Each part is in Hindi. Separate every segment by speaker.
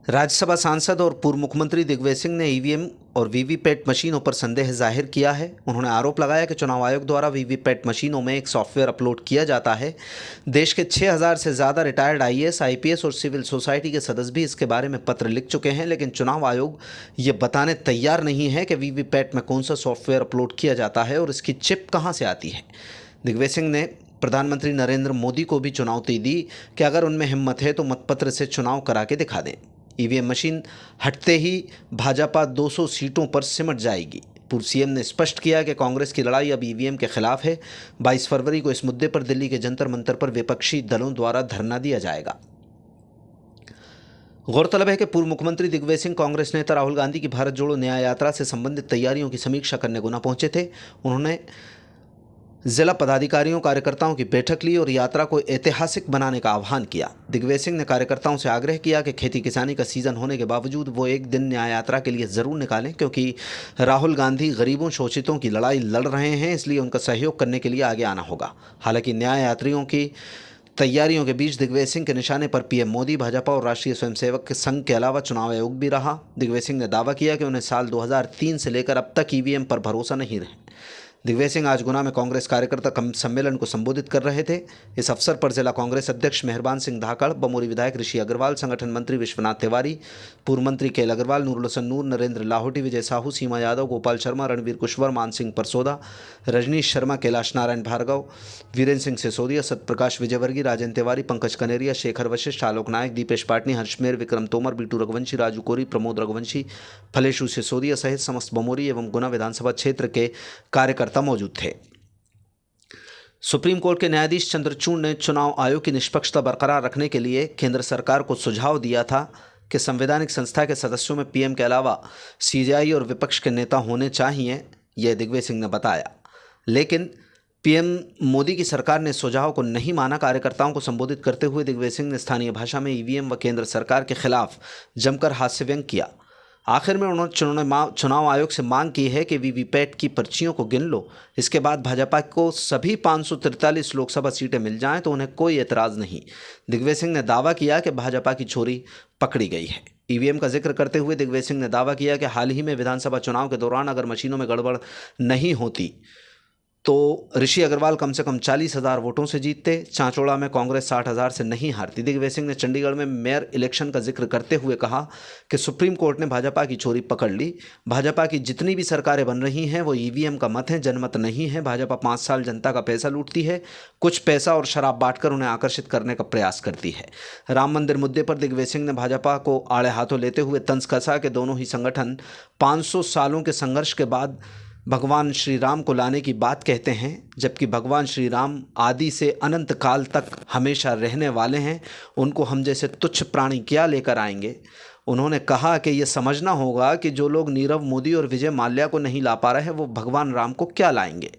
Speaker 1: राज्यसभा सांसद और पूर्व मुख्यमंत्री दिग्विजय सिंह ने ईवीएम और वीवीपैट मशीनों पर संदेह जाहिर किया है। उन्होंने आरोप लगाया कि चुनाव आयोग द्वारा वीवीपैट मशीनों में एक सॉफ्टवेयर अपलोड किया जाता है। देश के 6000 से ज़्यादा रिटायर्ड आईएएस, आईपीएस और सिविल सोसाइटी के सदस्य भी इसके बारे में पत्र लिख चुके हैं, लेकिन चुनाव आयोग ये बताने तैयार नहीं है कि वीवीपैट में कौन सा सॉफ्टवेयर अपलोड किया जाता है और इसकी चिप कहाँ से आती है। दिग्विजय सिंह ने प्रधानमंत्री नरेंद्र मोदी को भी चुनौती दी कि अगर उनमें हिम्मत है तो मतपत्र से चुनाव करा के दिखा दें। ईवीएम मशीन हटते ही भाजपा 200 सीटों पर सिमट जाएगी। पूर्व सीएम ने स्पष्ट किया कि कांग्रेस की लड़ाई अब ईवीएम के खिलाफ है। 22 फरवरी को इस मुद्दे पर दिल्ली के जंतर मंतर पर विपक्षी दलों द्वारा धरना दिया जाएगा। गौरतलब है कि पूर्व मुख्यमंत्री दिग्विजय सिंह कांग्रेस नेता राहुल गांधी की भारत जोड़ो न्याय यात्रा से संबंधित तैयारियों की समीक्षा करने गुना पहुंचे थे। उन्होंने जिला पदाधिकारियों कार्यकर्ताओं की बैठक ली और यात्रा को ऐतिहासिक बनाने का आह्वान किया। दिग्विजय सिंह ने कार्यकर्ताओं से आग्रह किया कि खेती किसानी का सीजन होने के बावजूद वो एक दिन न्याय यात्रा के लिए ज़रूर निकालें, क्योंकि राहुल गांधी गरीबों शोषितों की लड़ाई लड़ रहे हैं, इसलिए उनका सहयोग करने के लिए आगे आना होगा। हालांकि न्याय यात्रियों की तैयारियों के बीच दिग्विजय सिंह के निशाने पर पीएम मोदी, भाजपा और राष्ट्रीय स्वयंसेवक संघ के अलावा चुनाव आयोग भी रहा। दिग्विजय सिंह ने दावा किया कि उन्हें साल 2003 से लेकर अब तक ईवीएम पर भरोसा नहीं रहा। दिग्विजय सिंह आज गुना में कांग्रेस कार्यकर्ता सम्मेलन को संबोधित कर रहे थे। इस अवसर पर जिला कांग्रेस अध्यक्ष मेहरबान सिंह धाकड़, बमोरी विधायक ऋषि अग्रवाल, संगठन मंत्री विश्वनाथ तिवारी, पूर्व मंत्री केएल अग्रवाल, नूरुल हसन नूर, नरेंद्र लाहौटी, विजय साहू, सीमा यादव, गोपाल शर्मा, रणवीर कुशवर, मान सिंह परसोदा, रजनीश शर्मा, कैलाश नारायण भार्गव, वीरेंद्र सिंह सिसोदिया, सत्यप्रकाश विजयवर्गीय, राजेंद्र तिवारी, पंकज कनेरिया, शेखर वशिष्ठ, आलोक नायक, दीपेश पाटनी, हर्षमेर, विक्रम तोमर, बीटू रघुवंशी, राजू कोरी, प्रमोद रघुवंशी, फलेशु सिसोदिया सहित समस्त बमोरी एवं गुना विधानसभा क्षेत्र के कार्यकर्ता मौजूद थे। सुप्रीम कोर्ट के न्यायाधीश चंद्रचूड़ ने चुनाव आयोग की निष्पक्षता बरकरार रखने के लिए केंद्र सरकार को सुझाव दिया था कि संवैधानिक संस्था के सदस्यों में पीएम के अलावा सीजेआई और विपक्ष के नेता होने चाहिए, यह दिग्विजय सिंह ने बताया। लेकिन पीएम मोदी की सरकार ने सुझाव को नहीं माना। कार्यकर्ताओं को संबोधित करते हुए दिग्विजय सिंह ने स्थानीय भाषा में ईवीएम व केंद्र सरकार के खिलाफ जमकर हास्य व्यंग किया। आखिर में उन्होंने चुनाव आयोग से मांग की है कि वीवीपैट की पर्चियों को गिन लो, इसके बाद भाजपा को सभी 543 लोकसभा सीटें मिल जाएं तो उन्हें कोई एतराज़ नहीं। दिग्विजय सिंह ने दावा किया कि भाजपा की चोरी पकड़ी गई है। ईवीएम का जिक्र करते हुए दिग्विजय सिंह ने दावा किया कि हाल ही में विधानसभा चुनाव के दौरान अगर मशीनों में गड़बड़ नहीं होती तो ऋषि अग्रवाल कम से कम 40,000 वोटों से जीतते। चांचौड़ा में कांग्रेस 60,000 से नहीं हारती। दिग्विजय सिंह ने चंडीगढ़ में मेयर इलेक्शन का जिक्र करते हुए कहा कि सुप्रीम कोर्ट ने भाजपा की चोरी पकड़ ली। भाजपा की जितनी भी सरकारें बन रही हैं वो ईवीएम का मत है, जनमत नहीं है। भाजपा 5 साल जनता का पैसा लूटती है, कुछ पैसा और शराब बांटकर उन्हें आकर्षित करने का प्रयास करती है। राम मंदिर मुद्दे पर दिग्विजय सिंह ने भाजपा को आड़े हाथों लेते हुए तंज कसा कि दोनों ही संगठन 500 सालों के संघर्ष के बाद भगवान श्री राम को लाने की बात कहते हैं, जबकि भगवान श्री राम आदि से अनंत काल तक हमेशा रहने वाले हैं। उनको हम जैसे तुच्छ प्राणी क्या लेकर आएंगे। उन्होंने कहा कि ये समझना होगा कि जो लोग नीरव मोदी और विजय माल्या को नहीं ला पा रहे हैं वो भगवान राम को क्या लाएंगे।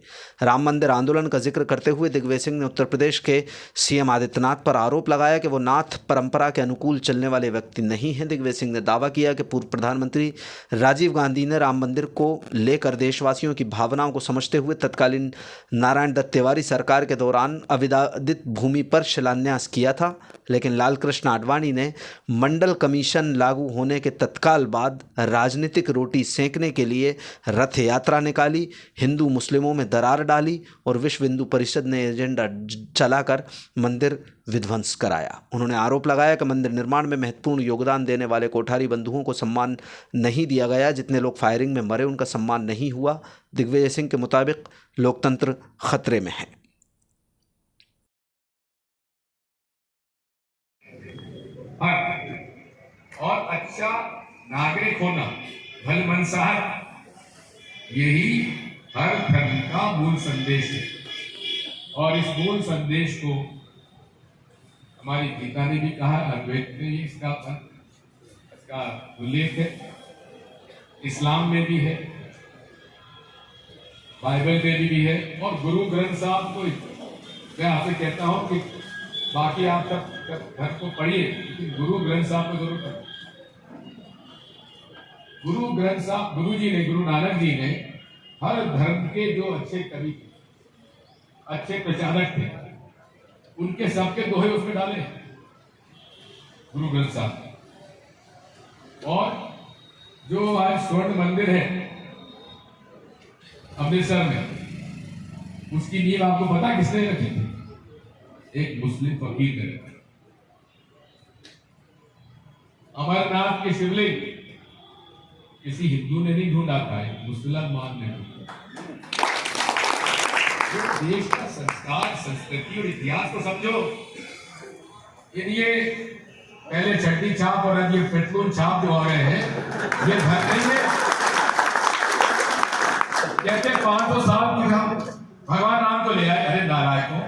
Speaker 1: राम मंदिर आंदोलन का जिक्र करते हुए दिग्विजय सिंह ने उत्तर प्रदेश के सीएम आदित्यनाथ पर आरोप लगाया कि वो नाथ परंपरा के अनुकूल चलने वाले व्यक्ति नहीं हैं। दिग्विजय सिंह ने दावा किया कि पूर्व प्रधानमंत्री राजीव गांधी ने राम मंदिर को लेकर देशवासियों की भावनाओं को समझते हुए तत्कालीन नारायण दत्त तिवारी सरकार के दौरान अविवादित भूमि पर शिलान्यास किया था, लेकिन लाल कृष्ण आडवाणी ने मंडल कमीशन लागू होने के तत्काल बाद राजनीतिक रोटी सेंकने के लिए रथ यात्रा निकाली, हिंदू मुस्लिमों में दरार डाली और विश्व हिंदू परिषद ने एजेंडा चलाकर मंदिर विध्वंस कराया। उन्होंने आरोप लगाया कि मंदिर निर्माण में महत्वपूर्ण योगदान देने वाले कोठारी बंधुओं को सम्मान नहीं दिया गया। जितने लोग फायरिंग में मरे उनका सम्मान नहीं हुआ। दिग्विजय सिंह के मुताबिक लोकतंत्र खतरे में है।
Speaker 2: और अच्छा नागरिक होना, भलमनसाहर, यही हर धर्म का मूल संदेश है। और इस मूल संदेश को हमारी गीता ने भी कहा, अद्वैत ने इसका उल्लेख है, इस्लाम में भी है, बाइबल में भी है, और गुरु ग्रंथ साहब को मैं आपसे कहता हूं कि बाकी आप सब घर को पढ़िए, लेकिन गुरु ग्रंथ साहब को जरूर पढ़िए। गुरु ग्रंथ साहब, गुरु जी ने, गुरु नानक जी ने हर धर्म के जो अच्छे कवि थे, अच्छे प्रचारक थे, उनके सबके दोहे उसमें डाले गुरु ग्रंथ साहब। और जो आज स्वर्ण मंदिर है अमृतसर में, उसकी नींव आपको पता किसने रखी थी? एक मुस्लिम फकीर ने रखी। अमरनाथ के शिवलिंग किसी हिंदू ने नहीं ढूंढा था, एक मुसलमान ने ढूंढा। देश का संस्कार, संस्कृति और इतिहास को समझो। ये पहले चट्टी छाप और अब ये पेट्रोल छाप जो आ गए हैं, ये धर्म नहीं है। कहते 500 साल की हम भगवान राम को ले आए, अरे नारायण को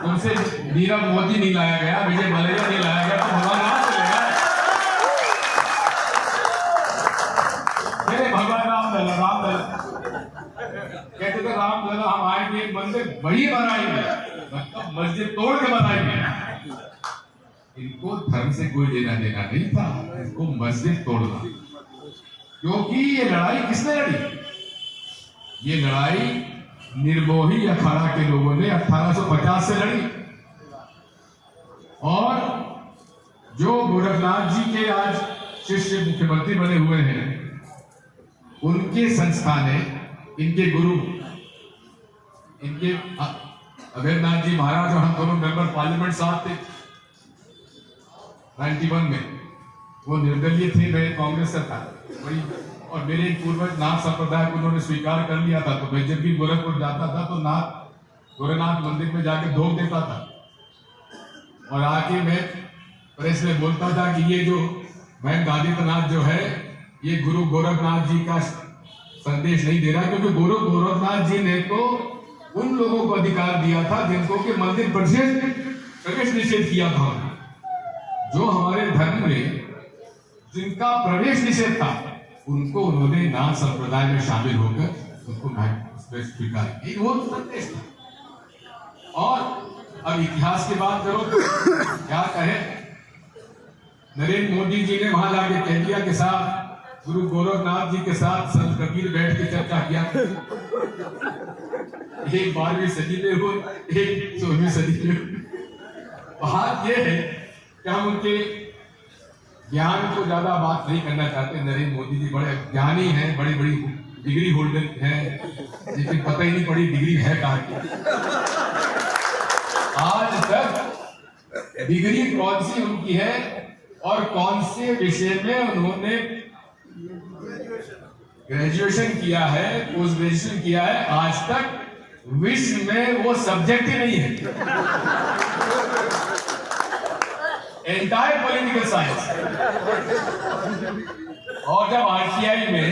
Speaker 2: तुमसे नीरव मोदी नहीं लाया गया, विजय मल्ल्या नहीं लाया गया, तो भगवान राम को ले आए। भगवान राम लला कहते थे राम लला हम आएंगे मंदिर वही बनाएंगे, मतलब मस्जिद तोड़ के बनाएंगे। इनको धर्म से कोई लेना देना नहीं था, इनको मस्जिद तोड़ना। क्योंकि ये लड़ाई किसने लड़ी? ये लड़ाई निर्मोही अखाड़ा के लोगों ने 1850 से लड़ी। और जो गोरखनाथ जी के आज शिष्य मुख्यमंत्री बने हुए हैं, उनके संस्था ने, इनके गुरु, इनके अभयनाथ जी महाराज और हम दोनों मेंबर पार्लियामेंट साहब थे 91 में। वो निर्दलीय थे, मैं कांग्रेस से था वही, और मेरे एक पूर्वज नाथ संप्रदाय को उन्होंने स्वीकार कर लिया था। तो मैं जब भी गोरखपुर जाता था तो गोरखनाथ मंदिर में जाके धोख देता था, और आके मैं प्रेस में बोलता था कि ये जो महंत आदित्यनाथ जो है, ये गुरु गोरखनाथ जी का संदेश नहीं दे रहा, क्योंकि गुरु गोरखनाथ जी ने तो उन लोगों को अधिकार दिया था जिनको के मंदिर प्रवेश निषेध किया था। जो हमारे धर्म में जिनका प्रवेश निषेध था, उनको उन्होंने नाथ संप्रदाय में शामिल होकर उनको स्वीकार किया, वो संदेश था। और अब इतिहास की बात करो तो क्या कहे, नरेंद्र मोदी जी ने वहां जाके कह दिया कि साहब गुरु गोरखनाथ जी के साथ संत कबीर बैठ के चर्चा किया। एक 12वीं सदी में हो, एक 16वीं सदी में हो। बात यह है कि हम उनके ज्ञान को ज्यादा बात नहीं करना चाहते। नरेंद्र मोदी जी बड़े ज्ञानी हैं, बड़ी बड़ी डिग्री होल्डर हैं, लेकिन पता ही नहीं पड़ी डिग्री है कहाँ की। आज तक डिग्री कौन सी उनकी है और कौन से विषय में उन्होंने ग्रेजुएशन किया है, पोस्ट ग्रेजुएशन किया है, आज तक विश्व में वो सब्जेक्ट ही नहीं है। Entire political science. और जब आरटीआई में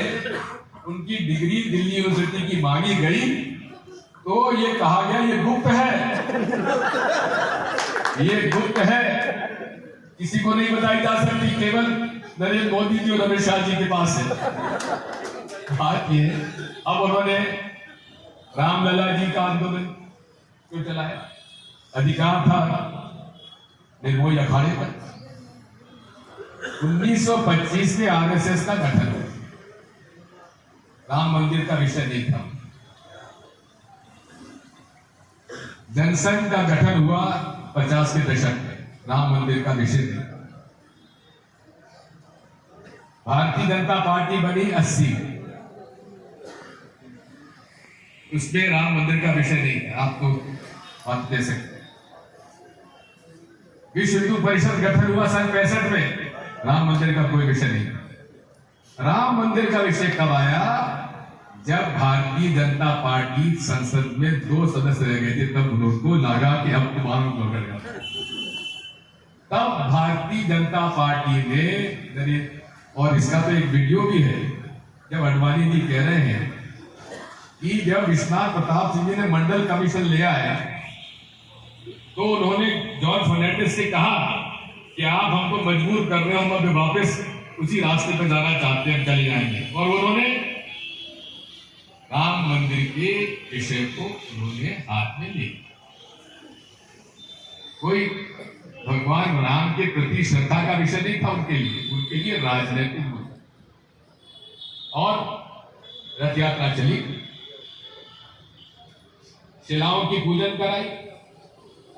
Speaker 2: उनकी डिग्री दिल्ली यूनिवर्सिटी की मांगी गई तो ये कहा गया ये गुप्त है, ये गुप्त है, किसी को नहीं बताई जा सकती, केवल नरेंद्र मोदी जी और अमित शाह जी के पास है। बात ये, अब उन्होंने रामलला जी का आंदोलन क्यों चलाया? अधिकार था निर्मोही अखाड़े पर। 1925 में आरएसएस का गठन हुआ, राम मंदिर का विषय नहीं था। जनसंघ का गठन हुआ 50 के दशक में, राम मंदिर का विषय नहीं। भारतीय जनता पार्टी बनी 80, उसमें राम मंदिर का विषय नहीं है, आप तो बात दे सकते। विश्व हिंदू परिषद गठन हुआ सन 65 में, राम मंदिर का कोई विषय नहीं। राम मंदिर का विषय कब आया? जब भारतीय जनता पार्टी संसद में 2 सदस्य रह गए थे, तब उनको लगा कि अब तुम्हारा को कर गया। तब भारतीय जनता पार्टी ने, और इसका तो एक वीडियो भी है, जब अडवाणी जी कह रहे हैं कि जब विश्वनाथ प्रताप सिंह जी ने मंडल कमीशन ले आया तो उन्होंने जॉर्ज फर्नांडिस से कहा कि आप हमको मजबूर कर रहे हो, हम अब वापस उसी रास्ते पर जाना चाहते हैं, चले जाएंगे। और उन्होंने राम मंदिर के विषय को उन्होंने हाथ में लिया। कोई भगवान राम के प्रति श्रद्धा का विषय नहीं था उनके लिए राजनीतिक मुद्दा। और रथ यात्रा चली, शिलाओं की पूजन कराई,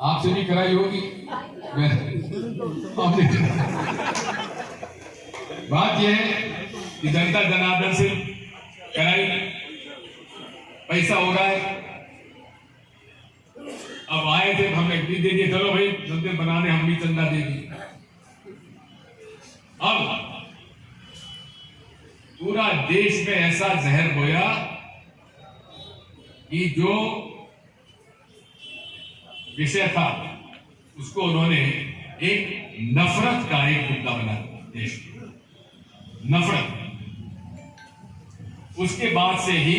Speaker 2: आपसे भी कराई होगी, बात यह है कि जनता जनार्दन से कराई, पैसा हो रहा है। अब आए थे, हमने दे दिए, चलो भाई मंदिर बनाने हम भी चंदा दे दिए। अब पूरा देश में ऐसा जहर बोया कि जो विषय था उसको उन्होंने एक नफरत का एक मुद्दा बना दिया देश में, नफरत। उसके बाद से ही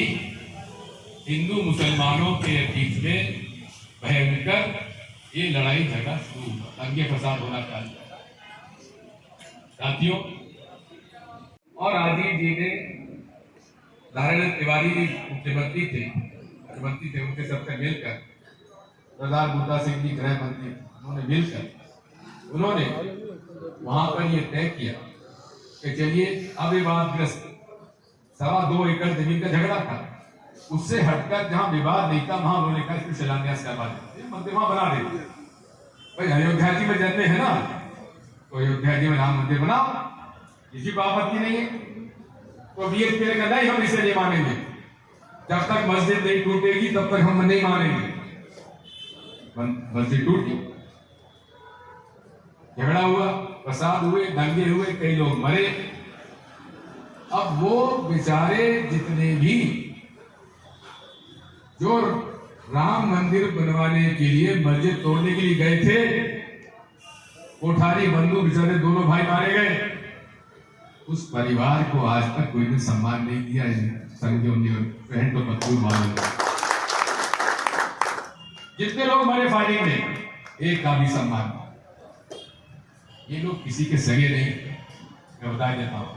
Speaker 2: हिंदू मुसलमानों के बीच में भयंकर ये लड़ाई झगड़ा शुरू हुआ, दंगे फसाद होना चालू। साथियों, और राजीव जी ने, नारायण तिवारी जी मुख्यमंत्री थे, उनके सबसे मिलकर, सरदार बूटा सिंह जी गृह मंत्री, उन्होंने मिलकर उन्होंने वहां पर यह तय किया कि चलिए अब विवादग्रस्त 2.25 एकड़ जमीन का झगड़ा था, उससे हटकर जहां विवाद नहीं था वहां उन्होंने कहा इसको शिलान्यास करवा देते, मंदिर वहां बना देते। भाई अयोध्या जी में जन्मे है ना, तो अयोध्या जी में राम मंदिर बनाओ, किसी को आपत्ति नहीं है। तो बीएसपी ने कहा नहीं, हम इसे नहीं मानेंगे, जब तक मस्जिद नहीं टूटेगी तब तक हम नहीं मानेंगे। मस्जिद टूटी, झगड़ा हुआ, फसाद हुए, दंगे हुए, कई लोग मरे। अब वो बेचारे जितने भी जो राम मंदिर बनवाने के लिए मस्जिद तोड़ने के लिए गए थे, कोठारी बंधु बेचारे दोनों भाई मारे गए, उस परिवार को आज तक कोई ने सम्मान नहीं दिया है। संघियों ने, बहन तो पत्तूर वालों ने, जितने लोग मरे फायरिंग में, एक का भी सम्मान। ये लोग किसी के सगे नहीं, मैं बता देता हूं।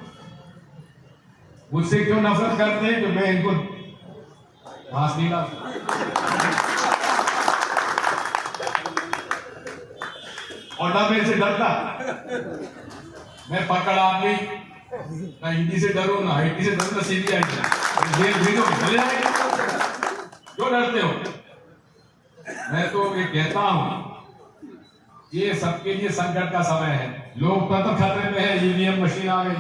Speaker 2: मुझसे क्यों नफरत करते हैं? तो मैं इनको घास नहीं डालता, और ना मैं इनसे डरता। मैं पकड़ आदमी, ना हिंदी से डरो, ना हिंदी से डरो, ना सीबीआई से जेल भेजो, चले जाएंगे। क्यों डरते हो? मैं तो ये कहता हूं, ये सबके लिए संकट का समय है। लोकतंत्र खतरे में है, ईवीएम मशीन आ गई,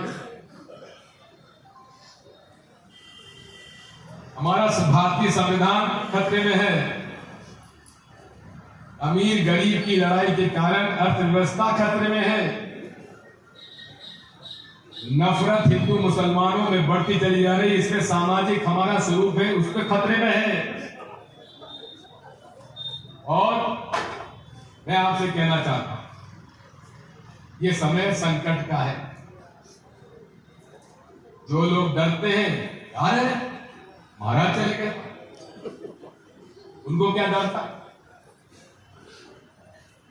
Speaker 2: हमारा भारतीय संविधान खतरे में है, अमीर गरीब की लड़ाई के कारण अर्थव्यवस्था खतरे में है, नफरत हिंदू मुसलमानों में बढ़ती चली जा रही, इसमें सामाजिक हमारा स्वरूप है उसके खतरे में है। और मैं आपसे कहना चाहता हूं, ये समय संकट का है। जो लोग डरते हैं, अरे महाराज चले गए, उनको क्या डर था?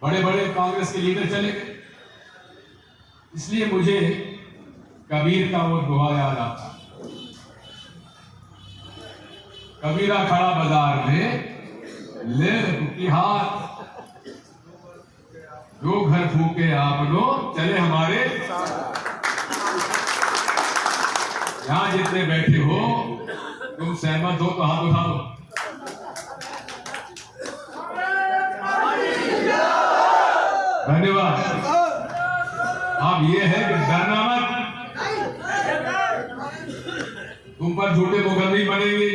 Speaker 2: बड़े बड़े कांग्रेस के लीडर चले गए। इसलिए मुझे कबीर का वो दोहा याद आता, कबीरा खड़ा बाजार में ले टूटी हाथ, जो घर फूके आप लोग चले हमारे। यहां जितने बैठे हो, तुम सहमत हो तो हाथ उठा दो। धन्यवाद। अब ये है कि डरना मत, तुम पर झूठे मुकदमे बनेंगे।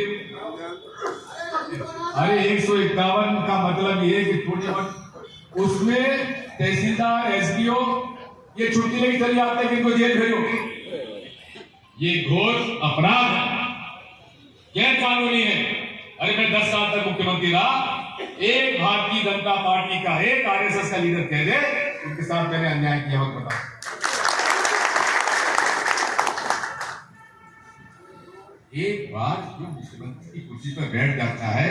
Speaker 2: अरे 151 का मतलब ये है कि छोटे, उसमें तहसीलदार, एसडीओ ये छुट्टी लेके चले जाते हैं कि इनको जेल भेजो। ये घोर अपराध है, गैर कानूनी है। अरे मैं 10 साल तक मुख्यमंत्री रहा, एक भारतीय जनता पार्टी का एक आरएसएस का लीडर कह दे उनके साथ मैंने अन्याय किया हो, बताओ। एक बार जो मुख्यमंत्री की कुर्सी पर बैठ जाता है,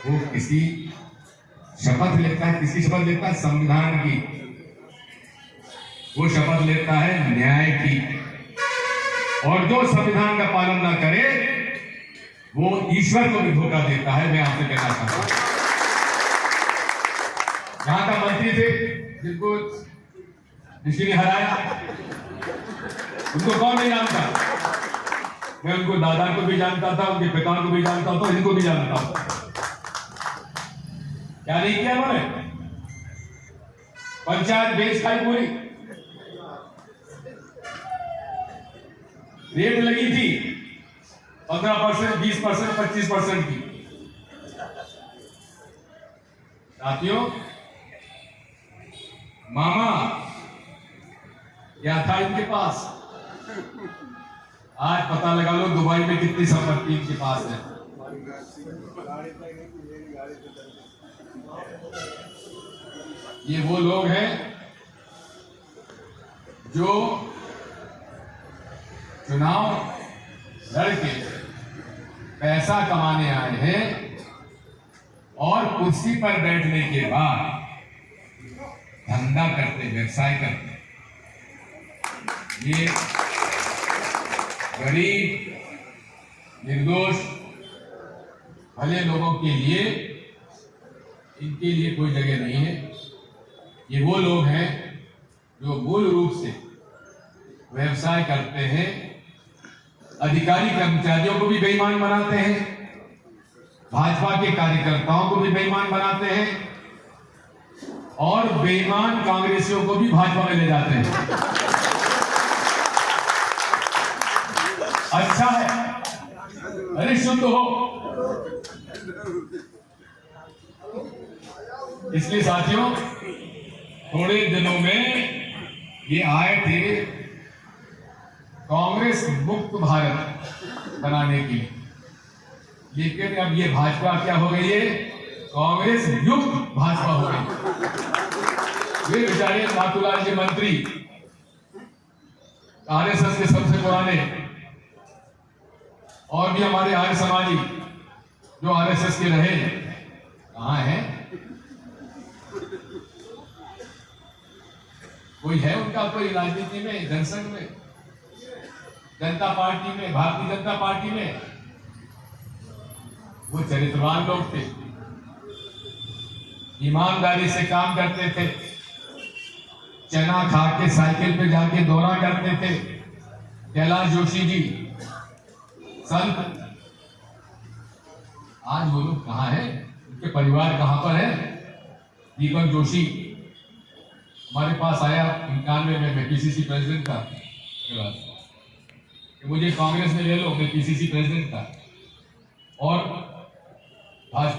Speaker 2: वो किसी शपथ लेता है, किसकी शपथ लेता है? संविधान की। वो शपथ लेता है न्याय की, और जो संविधान का पालन ना करे वो ईश्वर को भी धोखा देता है। मैं आपसे कहना चाहता हूं, यहां का मंत्री थे जिनको जिसने हराया, उनको कौन नहीं जानता? मैं उनको दादा को भी जानता था, उनके पिता को भी जानता था, इनको भी जानता हूं। क्या नहीं किया उन्होंने? पंचायत बेच खाई पूरी। रेट लगी थी 15%, 20%, 25% की। साथियों, मामा क्या था इनके पास? आज पता लगा लो दुबई में कितनी संपत्ति इनके पास है। ये वो लोग हैं जो चुनाव लड़के पैसा कमाने आए हैं और कुर्सी पर बैठने के बाद धंधा करते, व्यवसाय करते। ये गरीब निर्दोष भले लोगों के लिए, इनके लिए कोई जगह नहीं है। ये वो लोग हैं जो मूल रूप से व्यवसाय करते हैं, अधिकारी कर्मचारियों को भी बेईमान बनाते हैं, भाजपा के कार्यकर्ताओं को भी बेईमान बनाते हैं और बेईमान कांग्रेसियों को भी भाजपा में ले जाते हैं। अच्छा है, अरे शुद्ध हो। इसलिए साथियों, थोड़े दिनों में ये आए थे कांग्रेस मुक्त भारत बनाने के लिए, लेकिन अब ये भाजपा क्या हो गई है? कांग्रेस युक्त भाजपा हो गई। वे बेचारे मातूलाल जी मंत्री, आरएसएस के सबसे पुराने, और भी हमारे आर्य समाजी जो आरएसएस के रहे, कहां हैं? कोई है उनका कोई राजनीति में, जनसंघ में, जनता पार्टी में, भारतीय जनता पार्टी में? वो चरित्रवान लोग थे, ईमानदारी से काम करते थे, चना खा के साइकिल पे जाके दौरा करते थे। कैलाश जोशी जी संत, आज वो लोग कहां हैं? उनके परिवार कहां पर है? दीपक जोशी हमारे पास आया 91 में, मैं पीसीसी प्रेसिडेंट था, मुझे कांग्रेस में ले लो, मैं पीसीसी प्रेसिडेंट था और भाजपा